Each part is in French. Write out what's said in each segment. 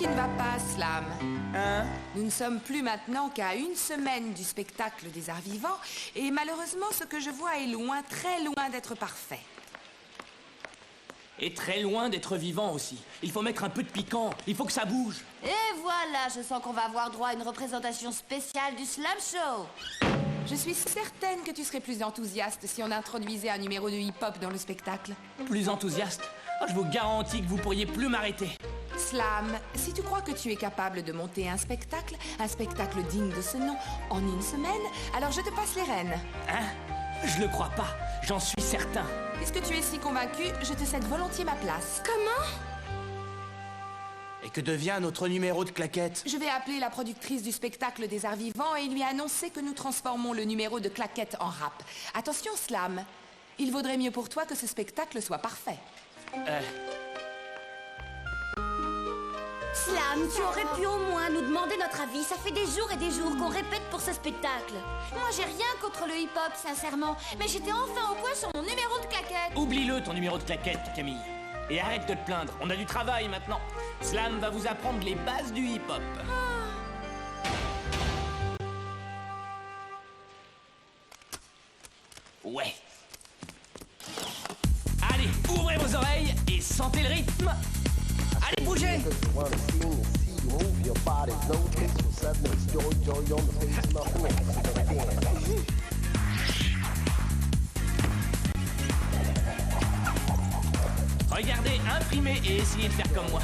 qui ne va pas, Slam. Hein? Nous ne sommes plus maintenant qu'à 1 semaine du spectacle des arts vivants, et malheureusement, ce que je vois est loin, très loin d'être parfait. Et très loin d'être vivant aussi. Il faut mettre un peu de piquant, il faut que ça bouge. Et voilà, je sens qu'on va avoir droit à une représentation spéciale du Slam Show. Je suis certaine que tu serais plus enthousiaste si on introduisait un numéro de hip-hop dans le spectacle. Plus enthousiaste? Oh, je vous garantis que vous pourriez plus m'arrêter. Slam, si tu crois que tu es capable de monter un spectacle digne de ce nom, en 1 semaine, alors je te passe les rênes. Hein? Je le crois pas, j'en suis certain. Puisque tu es si convaincu, je te cède volontiers ma place. Comment? Et que devient notre numéro de claquette? Je vais appeler la productrice du spectacle des arts vivants et lui annoncer que nous transformons le numéro de claquette en rap. Attention, Slam, il vaudrait mieux pour toi que ce spectacle soit parfait. Slam, tu aurais pu au moins nous demander notre avis. Ça fait des jours et des jours qu'on répète pour ce spectacle. Moi, j'ai rien contre le hip-hop, sincèrement. Mais j'étais enfin au point sur mon numéro de claquette. Oublie-le, ton numéro de claquette, Camille. Et arrête de te plaindre, on a du travail maintenant. Slam va vous apprendre les bases du hip-hop. Ouais. Allez, ouvrez vos oreilles et sentez le rythme. Allez, bougez. Regardez, imprimez et essayez de faire comme moi.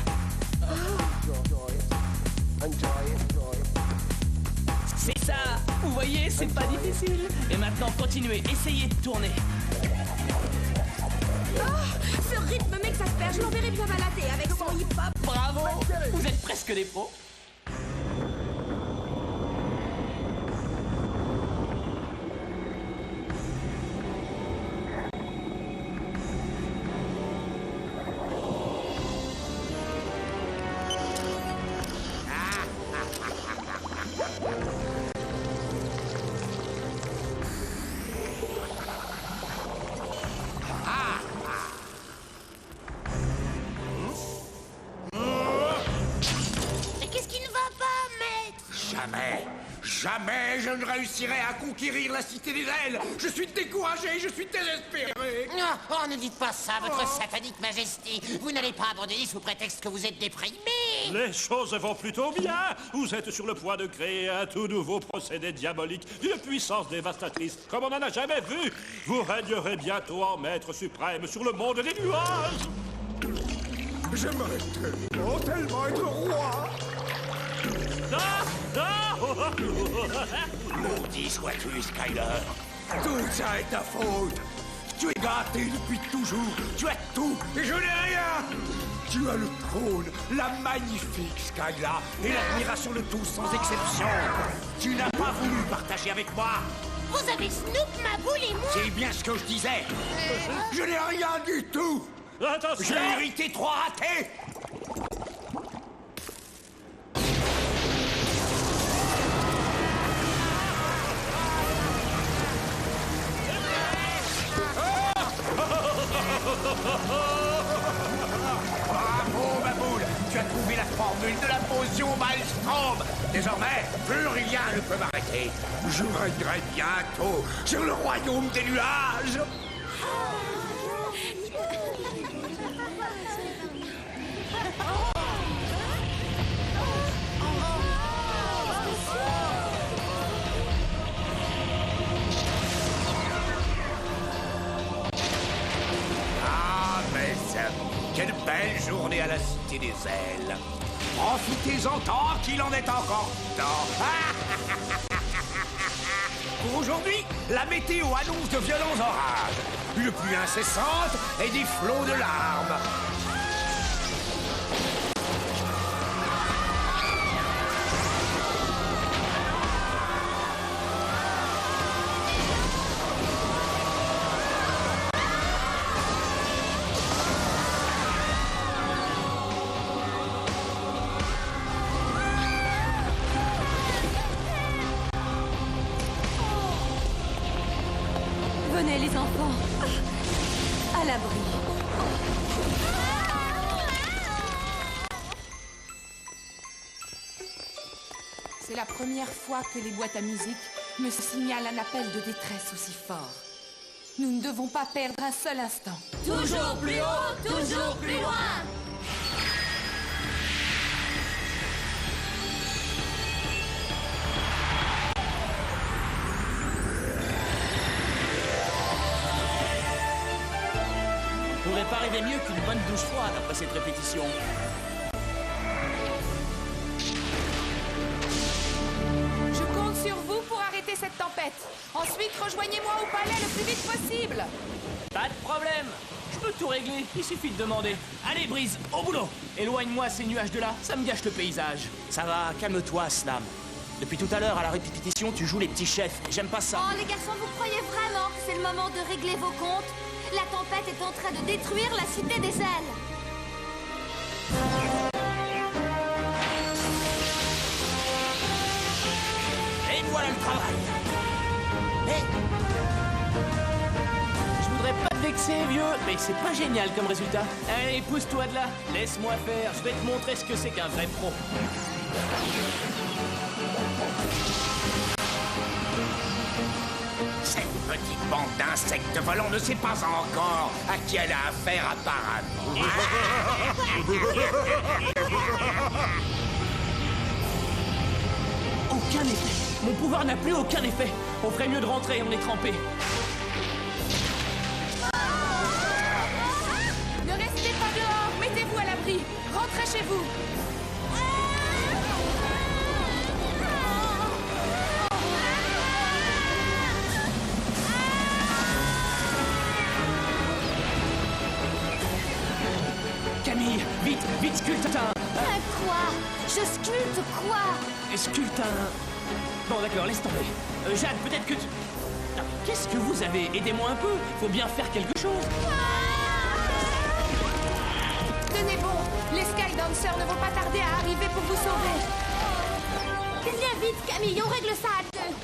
C'est ça. Vous voyez, c'est pas difficile. Et maintenant, continuez, essayez de tourner. Ce rythme m'exaspère. Je l'enverrai bien balader avec son hip-hop. Bravo. Vous êtes presque des pros. Jamais je ne réussirai à conquérir la cité des ailes. Je suis découragé, je suis désespéré. Oh, ne dites pas ça, votre satanique majesté. Vous n'allez pas abandonner sous prétexte que vous êtes déprimé. Les choses vont plutôt bien. Vous êtes sur le point de créer un tout nouveau procédé diabolique d'une puissance dévastatrice comme on n'en a jamais vu. Vous régnerez bientôt en maître suprême sur le monde des nuages. J'aimerais tellement être roi. Maudit sois-tu, Skyler. Tout ça est ta faute. Tu es gâté depuis toujours. Tu as tout et je n'ai rien. Tu as le trône, la magnifique Skylar et l'admiration de tous sans exception. Tu n'as pas voulu partager avec moi. Vous avez Snoop, Maboule et moi. C'est bien ce que je disais. Je n'ai rien du tout. Attention. J'ai hérité 3 ratés. Bravo, Maboule. Tu as trouvé la formule de la potion Maelstrom. Désormais, plus rien ne peut m'arrêter. Je régnerai bientôt sur le royaume des nuages. Quelle belle journée à la Cité des Ailes. Profitez-en tant qu'il en est encore temps. Pour aujourd'hui, la météo annonce de violents orages. Une pluie incessante et des flots de larmes. Venez les enfants, à l'abri. la première fois que les boîtes à musique me signalent un appel de détresse aussi fort. Nous ne devons pas perdre un seul instant. Toujours plus haut, toujours plus loin. On pourrait pas rêver mieux qu'une bonne douche froide après cette répétition. Je compte sur vous pour arrêter cette tempête. Ensuite, rejoignez-moi au palais le plus vite possible. Pas de problème. Je peux tout régler, il suffit de demander. Allez, Brise, au boulot. Éloigne-moi ces nuages de là, ça me gâche le paysage. Ça va, calme-toi, Slam. Depuis tout à l'heure, à la répétition, tu joues les petits chefs. J'aime pas ça. Oh, les garçons, vous croyez vraiment que c'est le moment de régler vos comptes? La tempête est en train de détruire la cité des ailes. Et voilà le travail. Mais Je voudrais pas te vexer, vieux, mais c'est pas génial comme résultat. Allez, pousse-toi de là, laisse-moi faire, je vais te montrer ce que c'est qu'un vrai pro. Cette petite bande d'insectes volants ne sait pas encore à qui elle a affaire apparemment. Aucun effet. Mon pouvoir n'a plus aucun effet. On ferait mieux de rentrer, on est trempé. Ne restez pas dehors, mettez-vous à l'abri. Rentrez chez vous. Camille, vite, vite, sculpte un... Un quoi? Je sculpte quoi? Sculpte un... Bon, d'accord, laisse tomber. Jade, peut-être que tu... Non, mais qu'est-ce que vous avez? Aidez-moi un peu, faut bien faire quelque chose. Tenez bon, les Skydancers ne vont pas tarder à arriver pour vous sauver. Viens vite, Camille, on règle ça à deux.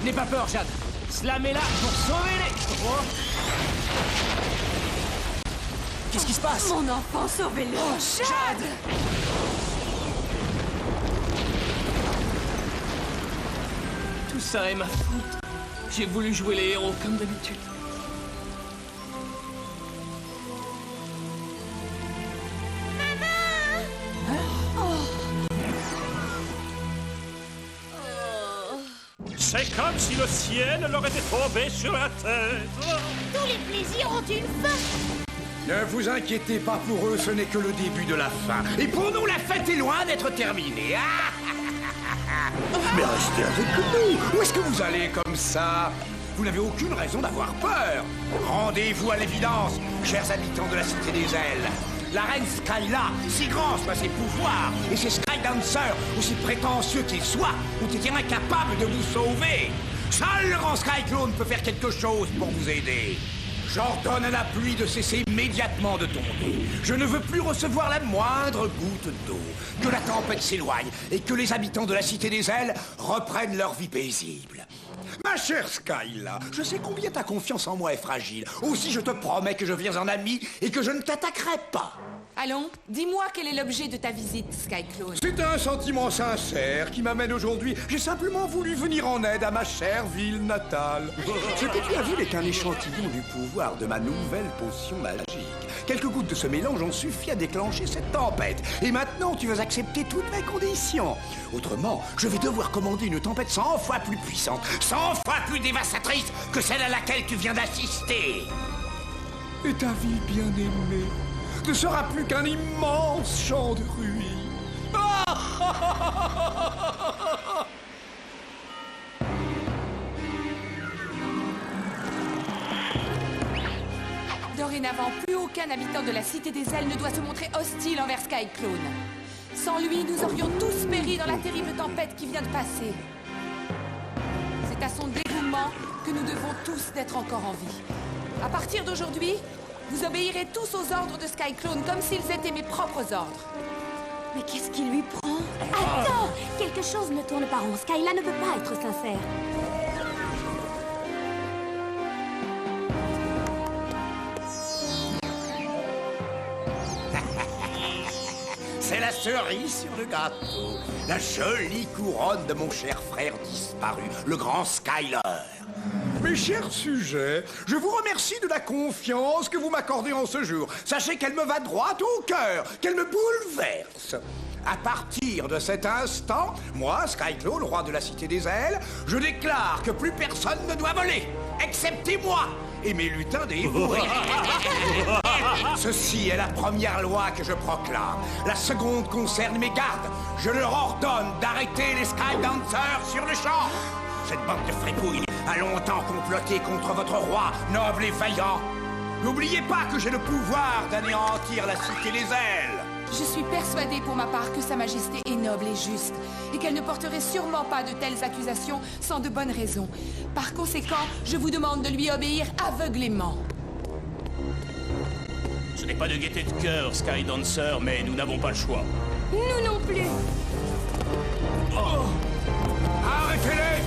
N'aie pas peur, Jade. Slam est là pour sauver les... Oh. qu'est-ce qui se passe? Mon enfant, sauvez-le. Jade! Tout ça est ma faute. J'ai voulu jouer les héros comme d'habitude. C'est comme si le ciel leur était tombé sur la tête. Tous les plaisirs ont une fin. Ne vous inquiétez pas pour eux, ce n'est que le début de la fin. Et pour nous, la fête est loin d'être terminée. Mais restez avec nous. Où est-ce que vous allez comme ça? Vous n'avez aucune raison d'avoir peur. Rendez-vous à l'évidence, chers habitants de la Cité des Ailes. La reine Skyla, si grand soient ses pouvoirs, et ses Skydancers, aussi prétentieux qu'ils soient, ont été incapables de vous sauver. Seul le grand Skyclone peut faire quelque chose pour vous aider. J'ordonne à la pluie de cesser immédiatement de tomber. Je ne veux plus recevoir la moindre goutte d'eau. Que la tempête s'éloigne et que les habitants de la Cité des Ailes reprennent leur vie paisible. Ma chère Skyla, je sais combien ta confiance en moi est fragile. Aussi, je te promets que je viens en ami et que je ne t'attaquerai pas. Allons, dis-moi quel est l'objet de ta visite, Skyclone. C'est un sentiment sincère qui m'amène aujourd'hui. J'ai simplement voulu venir en aide à ma chère ville natale. Ce que tu as vu n'est qu'un échantillon du pouvoir de ma nouvelle potion magique. Quelques gouttes de ce mélange ont suffi à déclencher cette tempête. Et maintenant, tu vas accepter toutes mes conditions. Autrement, je vais devoir commander une tempête 100 fois plus puissante, 100 fois plus dévastatrice que celle à laquelle tu viens d'assister. Et ta vie bien-aimée ne sera plus qu'un immense champ de ruines. Dorénavant, plus aucun habitant de la Cité des Ailes ne doit se montrer hostile envers Skyclone. Sans lui, nous aurions tous péri dans la terrible tempête qui vient de passer. C'est à son dévouement que nous devons tous d'être encore en vie. À partir d'aujourd'hui, vous obéirez tous aux ordres de Skyclone comme s'ils étaient mes propres ordres. Mais qu'est-ce qui lui prend? Attends! Quelque chose ne tourne pas rond. Skyla ne peut pas être sincère. C'est la cerise sur le gâteau. La jolie couronne de mon cher frère disparu, le grand Skyler. Mes chers sujets, je vous remercie de la confiance que vous m'accordez en ce jour. Sachez qu'elle me va droit au cœur, qu'elle me bouleverse. À partir de cet instant, moi, Skyclone, roi de la Cité des Ailes, je déclare que plus personne ne doit voler, excepté moi et mes lutins dévoués. Ceci est la première loi que je proclame. La seconde concerne mes gardes. Je leur ordonne d'arrêter les Skydancers sur le champ. Cette bande de fripouilles a longtemps comploté contre votre roi, noble et vaillant. N'oubliez pas que j'ai le pouvoir d'anéantir la Cité des Ailes. Je suis persuadée pour ma part que Sa Majesté est noble et juste, et qu'elle ne porterait sûrement pas de telles accusations sans de bonnes raisons. Par conséquent, je vous demande de lui obéir aveuglément. Ce n'est pas de gaieté de cœur, Skydancer, mais nous n'avons pas le choix. Nous non plus. Arrêtez-les!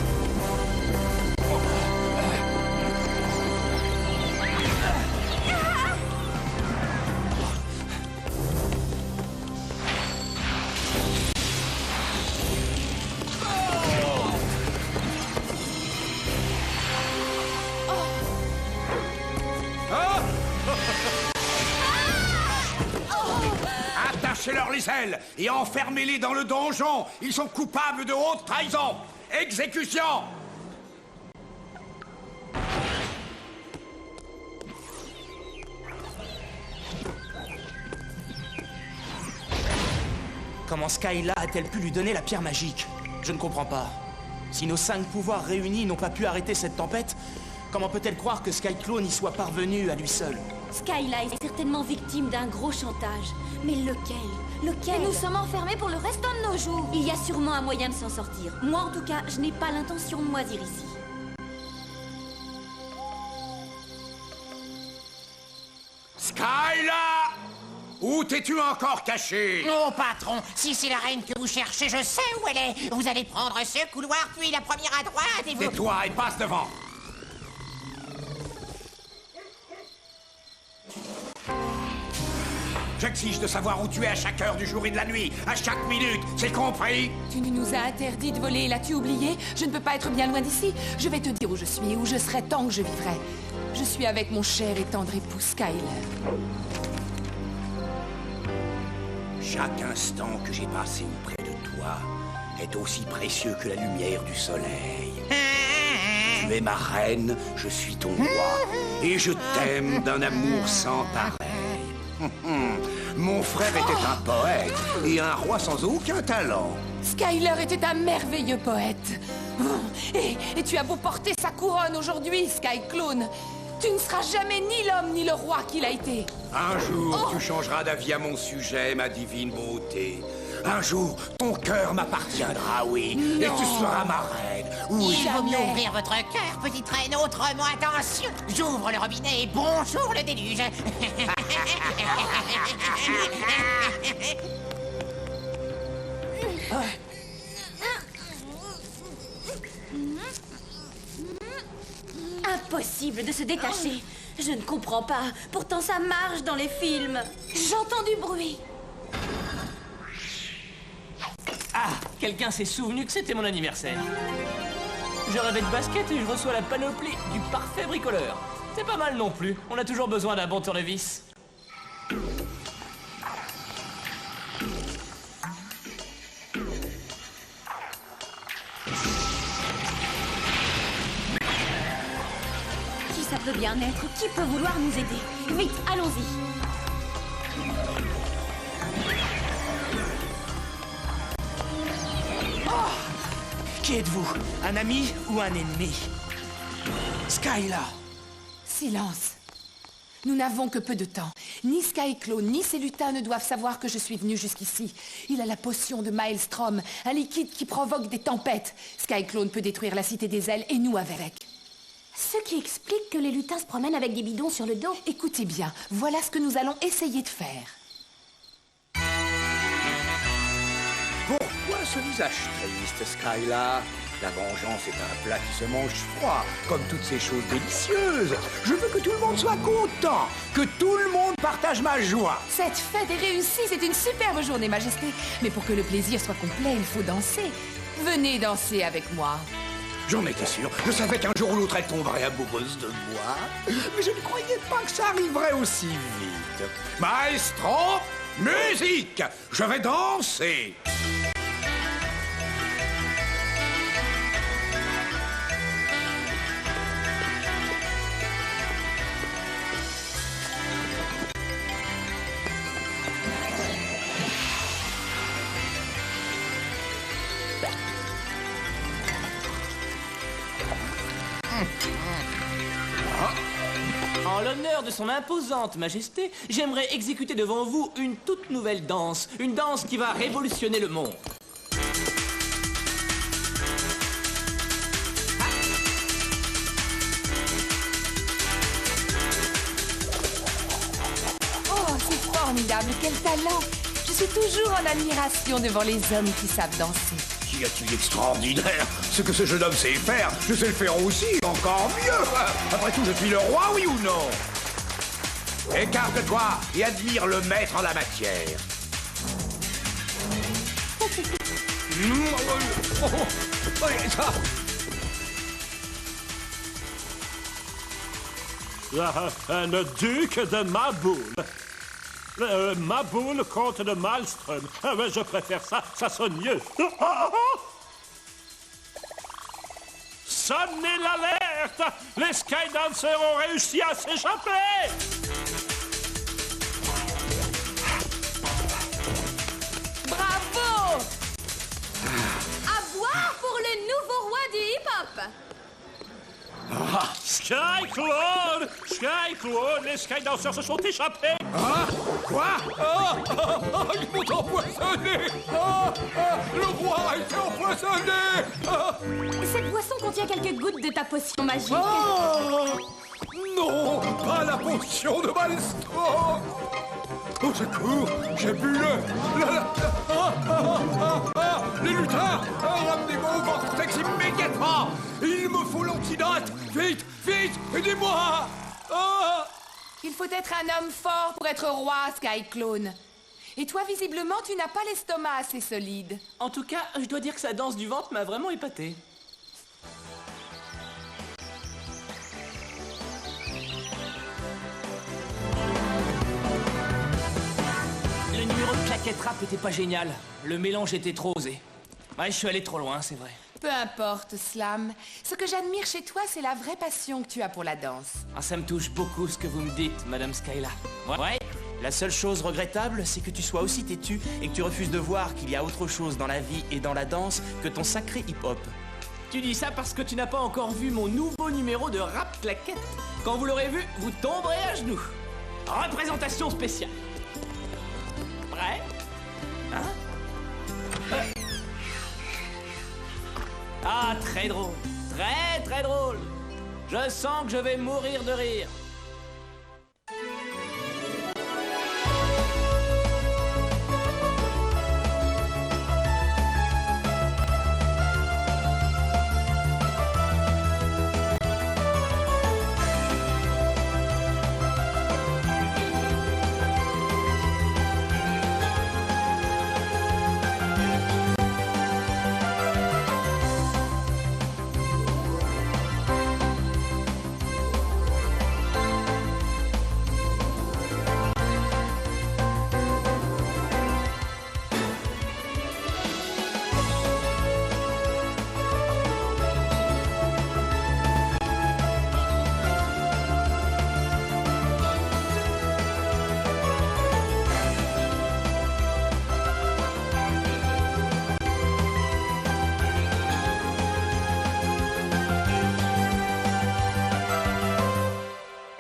Attachez-leur les ailes et enfermez-les dans le donjon. Ils sont coupables de haute trahison. Exécution! Comment Skyla a-t-elle pu lui donner la pierre magique? Je ne comprends pas. Si nos 5 pouvoirs réunis n'ont pas pu arrêter cette tempête, comment peut-elle croire que Skyclone y soit parvenu à lui seul? Skyla est certainement victime d'un gros chantage. Mais lequel? Lequel? Et nous sommes enfermés pour le restant de nos jours. Il y a sûrement un moyen de s'en sortir. Moi, en tout cas, je n'ai pas l'intention de moisir ici. Skyla! Où t'es-tu encore caché? Oh, patron, si c'est la reine que vous cherchez, je sais où elle est. Vous allez prendre ce couloir, puis la première à droite, et vous... Tais-toi et passe devant. J'exige de savoir où tu es à chaque heure du jour et de la nuit, à chaque minute, c'est compris? Tu nous as interdit de voler, l'as-tu oublié? Je ne peux pas être bien loin d'ici. Je vais te dire où je suis et où je serai tant que je vivrai. Je suis avec mon cher et tendre époux Skyler. Chaque instant que j'ai passé auprès de toi est aussi précieux que la lumière du soleil. Tu es ma reine, je suis ton roi, et je t'aime d'un amour sans pareil. Mon frère était un poète et un roi sans aucun talent. Skyler était un merveilleux poète. Et tu as beau porter sa couronne aujourd'hui, Skyclone, tu ne seras jamais ni l'homme ni le roi qu'il a été. Un jour, tu changeras d'avis à mon sujet, ma divine beauté. Un jour, ton cœur m'appartiendra, oui. Non. Et tu seras ma reine. Oui. Il vaut mieux ouvrir votre cœur, petite reine. Autrement, attention, j'ouvre le robinet et bonjour le déluge. Impossible de se détacher. Je ne comprends pas. Pourtant, ça marche dans les films. J'entends du bruit. Ah, quelqu'un s'est souvenu que c'était mon anniversaire. Je rêvais de basket et je reçois la panoplie du parfait bricoleur. C'est pas mal non plus. On a toujours besoin d'un bon tournevis. Qui ça peut bien être? Qui peut vouloir nous aider? Vite, allons-y. Qui êtes-vous? Un ami ou un ennemi? Skyla! Silence. Nous n'avons que peu de temps. Ni Skyclone, ni ses lutins ne doivent savoir que je suis venue jusqu'ici. Il a la potion de Maelstrom, un liquide qui provoque des tempêtes. Skyclone peut détruire la Cité des Ailes et nous avec. Ce qui explique que les lutins se promènent avec des bidons sur le dos. Écoutez bien, voilà ce que nous allons essayer de faire. Pourquoi ce visage triste, Skyla? La vengeance est un plat qui se mange froid, comme toutes ces choses délicieuses. Je veux que tout le monde soit content, que tout le monde partage ma joie. Cette fête est réussie, c'est une superbe journée, Majesté. Mais pour que le plaisir soit complet, il faut danser. Venez danser avec moi. J'en étais sûr. Je savais qu'un jour ou l'autre elle tomberait amoureuse de moi. Mais je ne croyais pas que ça arriverait aussi vite. Maestro, musique! Je vais danser! En l'honneur de son imposante majesté, j'aimerais exécuter devant vous une toute nouvelle danse. Une danse qui va révolutionner le monde. Oh, c'est formidable, quel talent! Je suis toujours en admiration devant les hommes qui savent danser. Qu'y a-t-il d'extraordinaire? Ce que ce jeune homme sait faire, je sais le faire aussi, encore mieux. Après tout, je suis le roi, oui ou non? Écarte-toi et admire le maître en la matière. Le duc de Maboule. Maboule, comte de Maelstrom. Ah ouais, je préfère ça, ça sonne mieux. Sonnez l'alerte! Les Skydancers ont réussi à s'échapper! Bravo! À boire pour le nouveau roi du hip-hop! Skyclone! Skyclone! Les Skydancers se sont échappés! Hein? Quoi? Ils m'ont empoisonné! Le roi a été empoisonné! Cette boisson contient quelques gouttes de ta potion magique. Non, pas la potion de Maelstrom! Au secours, j'ai bu les lutins! Ramenez-moi au vortex immédiatement! Il me faut l'antidote! Vite, vite, aidez-moi! Il faut être un homme fort pour être roi, Skyclone. Et toi, visiblement, tu n'as pas l'estomac assez solide. En tout cas, je dois dire que sa danse du ventre m'a vraiment épaté. Le numéro de claquette rap était pas génial. Le mélange était trop osé. Ouais, je suis allé trop loin, c'est vrai. Peu importe, Slam. Ce que j'admire chez toi, c'est la vraie passion que tu as pour la danse. Ah, ça me touche beaucoup ce que vous me dites, Madame Skyla. Ouais. La seule chose regrettable, c'est que tu sois aussi têtu et que tu refuses de voir qu'il y a autre chose dans la vie et dans la danse que ton sacré hip-hop. Tu dis ça parce que tu n'as pas encore vu mon nouveau numéro de rap claquette. Quand vous l'aurez vu, vous tomberez à genoux. Représentation spéciale. Prêt? Hein? Ah, très drôle. Très, très drôle. Je sens que je vais mourir de rire.